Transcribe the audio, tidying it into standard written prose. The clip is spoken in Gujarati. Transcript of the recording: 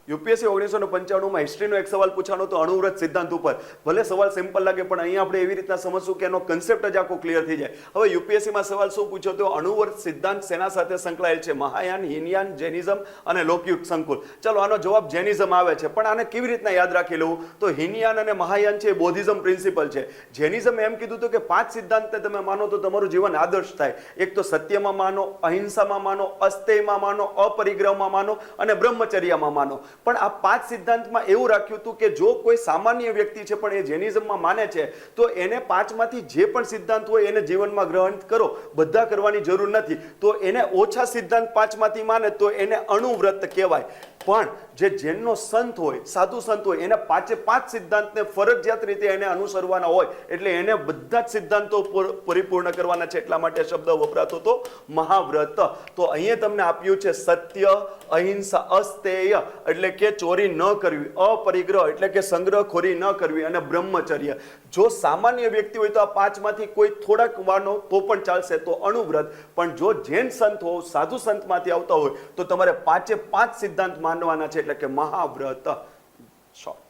યુપીએસસી 1995 હિસ્ટ્રીનો એક સવાલ પૂછાનો તો અણુવ્રત સિદ્ધાંત ઉપર. ભલે સવાલ સિમ્પલ લાગે પણ અહીંયા આપણે એવી રીતના સમજશું કે એનો કન્સેપ્ટ જ આખો ક્લિયર થઈ જાય. હવે યુપીએસસીમાં સવાલ શું પૂછ્યો તો અણુવ્રત સિદ્ધાંત શેના સાથે સંકળાયેલ છે? મહાયાન, હિનયાન, જૈનિઝમ અને લોકયુગ સંકુલ. ચલો આનો જવાબ જૈનિઝમ આવે છે, પણ આને કેવી રીતના યાદ રાખી લેવું? તો હિનયાન અને મહાયાન છે એ બોધિઝમ પ્રિન્સિપલ છે. જૈનિઝમ એમ કીધું હતું કે 5 સિદ્ધાંતને તમે માનો તો તમારું જીવન આદર્શ થાય. એક તો સત્યમાં માનો, અહિંસામાં માનો, અસ્તેયમાં માનો, અપરિગ્રહમાં માનો અને બ્રહ્મચર્યમાં માનો. પણ આ 5 સિદ્ધાંતમાં એવું રાખ્યું હતું કે જો કોઈ સામાન્ય વ્યક્તિ છે પણ એ જૈનિઝમમાં માને છે તો એને 5 માંથી જે પણ સિદ્ધાંત હોય એને જીવનમાં ગ્રહણ કરો, બધા કરવાની જરૂર નથી. તો એને ઓછા સિદ્ધાંત 5 માંથી માને તો એને અણુવ્રત કહેવાય. પણ જે જૈનનો સંત હોય, સાધુ સંત હોય, એને 5 સિદ્ધાંતને ફરજિયાત રીતે એને અનુસરવાના હોય, એટલે એને બધા જ સિદ્ધાંતો પરિપૂર્ણ કરવાના છે. એટલા માટે શબ્દ વપરાતો હતો મહાવ્રત. તો અહીંયા તમને આપ્યું છે સત્ય, અહિંસા, અસ્તેય એટલે કે ચોરી ન કરવી, અપરિગ્રહ એટલે કે સંગ્રહખોરી ન કરવી અને બ્રહ્મચર્ય. જો સામાન્ય વ્યક્તિ હોય તો આ 5 માંથી કોઈ થોડાક માનો તો પણ ચાલશે, તો અણુવ્રત. પણ જો જૈન સંત હો, સાધુ સંતમાંથી આવતા હોય તો તમારે 5 સિદ્ધાંત માનવાના છે, એટલે કે મહાવ્રત. શોર્ટ.